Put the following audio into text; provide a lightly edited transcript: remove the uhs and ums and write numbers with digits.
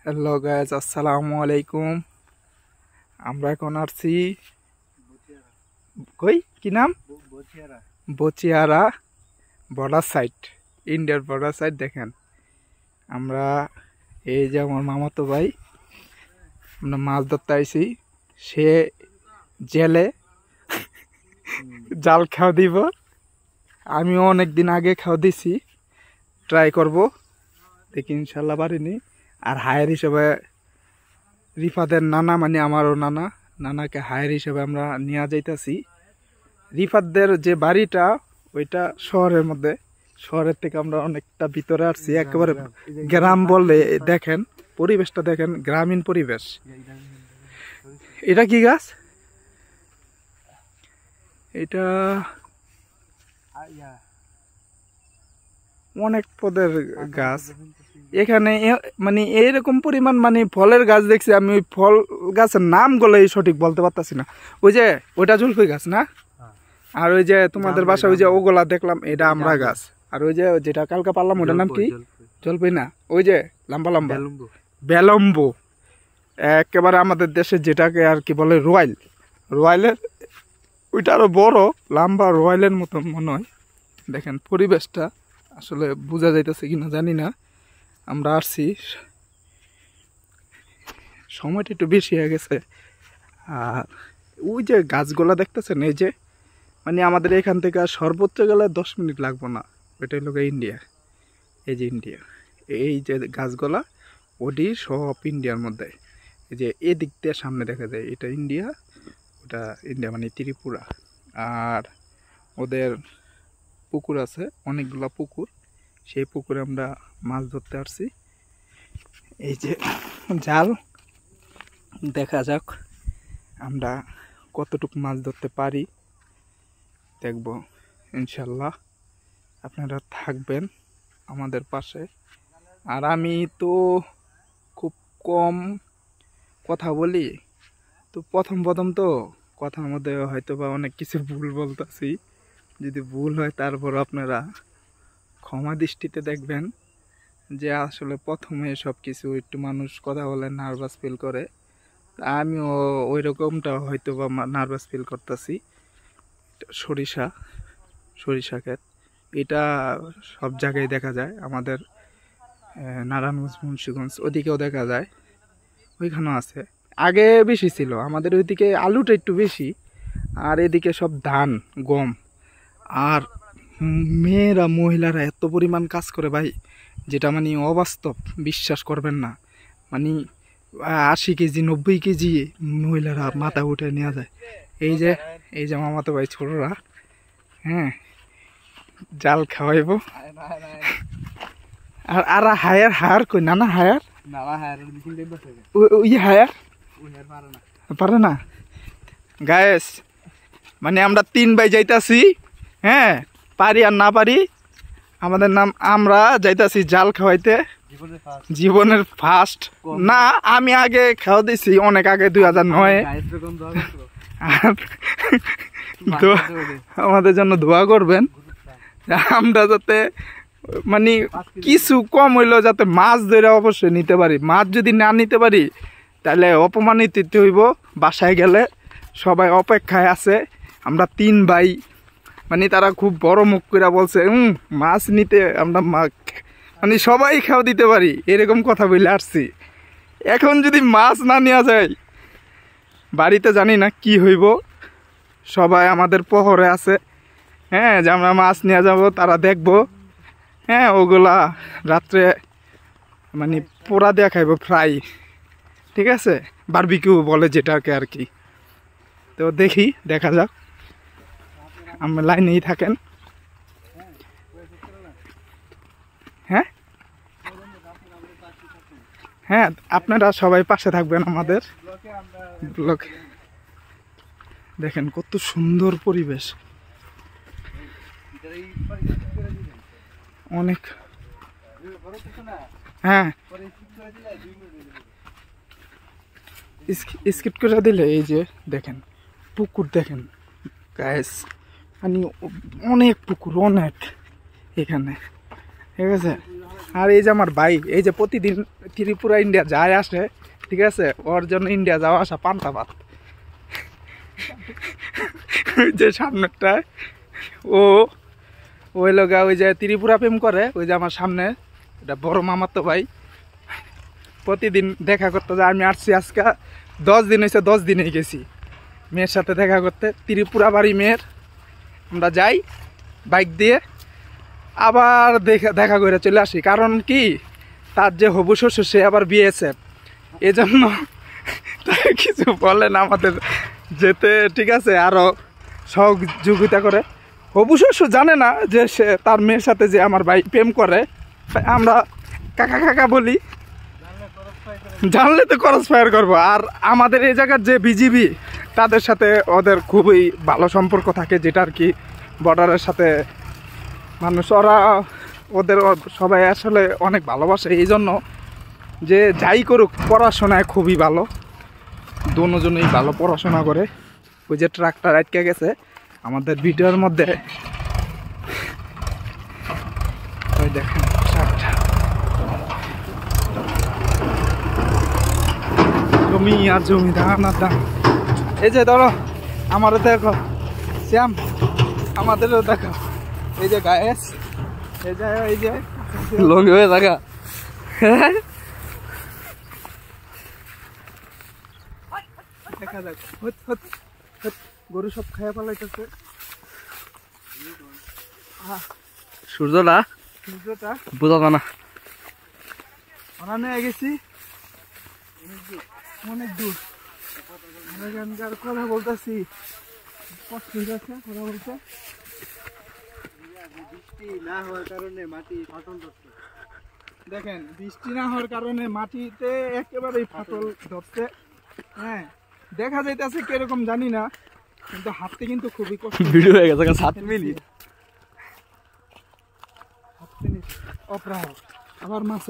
Hello guys, আসসালামু আলাইকুম। আমরা এখন আসছি কই কি নাম বচিয়ারা বর্ডার সাইড, ইন্ডিয়ার বর্ডার সাইড। দেখেন আমরা এই যে আমার মামাতো ভাই, আমরা মাছ ধরতে আইছি। সে জেলে জাল খাওয়া দিব, আমিও অনেক দিন আগে খাওয়া দিছি, ট্রাই করব, দেখি ইনশাল্লাহ পারিনি। আর হায়ার হিসেবে রিফাদের নানা, মানে আমারও নানাকে হায়ার হিসেবে আমরা নিয়ে যাইতেছি। রিফাতদের যে বাড়িটা ওইটা শহরের মধ্যে, শহরের থেকে আমরা অনেকটা ভিতরে আসছি, একেবারে গ্রাম বললে দেখেন পরিবেশটা, দেখেন গ্রামীণ পরিবেশ। এটা কি গাছ? এটা অনেক পদের গাছ। এখানে মানে এইরকম পরিমাণ মানে ফলের গাছ দেখছি আমি, ওই ফল গাছের নাম গুলো সঠিক বলতে পারতাছি না। ওই যে ওইটা জলপাই গাছ না, আর ওই যে তোমাদের বাসা ওই যে ওগুলা দেখলাম এটা আমরা গাছ। আর ওই যে যেটা কালকে পারলাম ওটার নাম কি? জলপাই না, ওই যে লম্বা লম্বা বেলম্বু, একেবারে আমাদের দেশে যেটাকে আর কি বলে রয়্যালের ওইটা আরো বড় লম্বা, রয়্যালের মতন মনে হয়। দেখেন পরিবেশটা আসলে বোঝা যাইতেছে কিনা জানি না। আমরা আসছি, সময়টা একটু বেশি হয়ে গেছে। আর ওই যে গাছগুলা দেখতেছেন, এই যে মানে আমাদের এখান থেকে সর্বোচ্চ গেলে 10 মিনিট লাগবো না। ওইটা হলো ইন্ডিয়া, এই যে ইন্ডিয়া, এই যে গাছগুলা ওটি সব ইন্ডিয়ার মধ্যে। এই যে এদিক দিয়ে সামনে দেখা যায় এটা ইন্ডিয়া, ওটা ইন্ডিয়া মানে ত্রিপুরা। আর ওদের পুকুর আছে অনেকগুলা পুকুর, সেই পুকুরে আমরা মাছ ধরতে আসছি। এই যে জাল, দেখা যাক আমরা কতটুকু মাছ ধরতে পারি, দেখব ইনশাল্লাহ। আপনারা থাকবেন আমাদের পাশে। আর আমি তো খুব কম কথা বলি, তো প্রথম তো কথার মধ্যে হয়তো বা অনেক কিছু ভুল বলতেছি। যদি ভুল হয় তারপর আপনারা ক্ষমা দৃষ্টিতে দেখবেন, যে আসলে প্রথমে সব কিছু একটু মানুষ কথা বলে নার্ভাস ফিল করে, আমিও ওই রকমটা হয়তো বা নার্ভাস ফিল করতেছি। সরিষা ক্ষেত, এটা সব জায়গায় দেখা যায়, আমাদের নারায়ণগঞ্জ মুন্সিগঞ্জ ওদিকেও দেখা যায়, ওইখানেও আছে। আগে বেশি ছিল আমাদের ওইদিকে, আলুটা একটু বেশি, আর এদিকে সব ধান গম। আর মেয়েরা মহিলারা এত পরিমাণ কাজ করে ভাই, যেটা মানে অবাস্তব, বিশ্বাস করবেন না। মানে 80 কেজি 90 কেজি মহিলারা মাথা উঠে নেওয়া যায়। এই যে মামাতো ভাই ছোটরা, হ্যাঁ জাল খাওয়াইব। আর হায়ার কই? নানা হায়ার পারে না গায়েস। মানে আমরা 3 ভাই যাইতাছি, হ্যাঁ পারি আর না পারি, আমাদের নাম আমরা যাইতাছি জাল খাওয়াইতে, জীবনের ফার্স্ট না। আমি আগে খাওয়া দিছি অনেক আগে, 2009-এ। আমাদের জন্য দোয়া করবেন, আমরা যাতে মানে কিছু কম হইলেও যাতে মাছ ধরে অবশ্যই নিতে পারি। মাছ যদি না নিতে পারি তাহলে অপমানিত হইব। বাসায় গেলে সবাই অপেক্ষায় আছে। আমরা 3 ভাই, মানে তারা খুব বড় মুখ করে বলছে মাছ নিতে, আমরা মানে সবাই খাওয়া দিতে পারি, এরকম কথা বলে আসছি। এখন যদি মাছ না নেওয়া যায় বাড়িতে জানি না কি হইব। সবাই আমাদের পহরে আছে, হ্যাঁ যে আমরা মাছ নিয়ে যাব, তারা দেখবো, হ্যাঁ ওগুলা রাত্রে মানে পোড়া দেওয়া খাইব, ফ্রাই, ঠিক আছে, বারবিকিউ বলে যেটাকে আর কি। তো দেখি, দেখা যাক, আমরা লাইনেই থাকেন। হ্যাঁ হ্যাঁ আপনারা সবাই পাশে থাকবেন আমাদের ব্লগ। দেখেন কত সুন্দর পরিবেশ, অনেক। হ্যাঁ স্কিপ করে দিলে এই যে দেখেন পুকুর, দেখেন গাইস, মানে অনেক পুকুর, অনেক এখানে, ঠিক আছে। আর এই যে আমার ভাই, এই যে প্রতিদিন ত্রিপুরা ইন্ডিয়া যায় আসে, ঠিক আছে, ওর জন্য ইন্ডিয়া যাওয়া আসা পান্তা ভাত। ওই যে সামনেরটায় ওই লগা ওই যে ত্রিপুরা প্রেম করে, ওই যে আমার সামনে এটা বড় মামাতো ভাই, প্রতিদিন দেখা করতে যায়। আমি আসছি আজকে 10 দিন হয়েছে, 10 দিনেই গেছি মেয়ের সাথে দেখা করতে। ত্রিপুরা বাড়ি মেয়ের, আমরা যাই বাইক দিয়ে, আবার দেখা করে চলে আসি। কারণ কি, তার যে হবু শ্বশুর সে আবার বিয়েছে, এজন্য তাই কিছু বলেন আমাদের যেতে, ঠিক আছে, আরও সহযোগিতা করে। হবু শ্বশুর জানে না যে সে তার মেয়ের সাথে যে আমার ভাই প্রেম করে, আমরা কাকা কাকা বলি, জানলে তো ক্রস ফায়ার করবো। আর আমাদের এই জায়গার যে বিজিবি, তাদের সাথে ওদের খুবই ভালো সম্পর্ক থাকে, যেটা আর কি বর্ডারের সাথে মানুষ, ওরা ওদের সবাই আসলে অনেক ভালোবাসে। এই জন্য যে যাই করুক পড়াশোনায় খুবই ভালো, দুজনেই ভালো পড়াশোনা করে। ওই যে ট্রাকটা আটকে গেছে আমাদের ভিডিওর মধ্যে, ওই দেখেন ট্রাকটা, জমি আর জমি, ধান আর ধান। এই যে ধরো আমারও দেখো শ্যাম, আমাদেরও দেখো, এই যে গায়েস, এই যে লঙ্গি হয়ে থাকা। দেখা যাক, গরু সব খাইয়া পালাইতেছে। সূর্যটা সূর্যটা বোঝা যায় না। আমরা নিয়ে গেছি অনেক দূর, আমরা এখানকার কথা বলতেছি, ঠিক আছে কথা বলতে। বৃষ্টি না হওয়ার কারণে মাটি ফাটল ধরছে, দেখেন বৃষ্টি না হওয়ার কারণে মাটিতে একেবারেই ফাটল ধরছে। হ্যাঁ, দেখা যাইতেছে কিরকম জানি না, কিন্তু হাঁটতে কিন্তু খুবই কষ্ট। ভিডিও হয়ে গেছে 7 মিনিট। অপ্রাহ আবার মাছ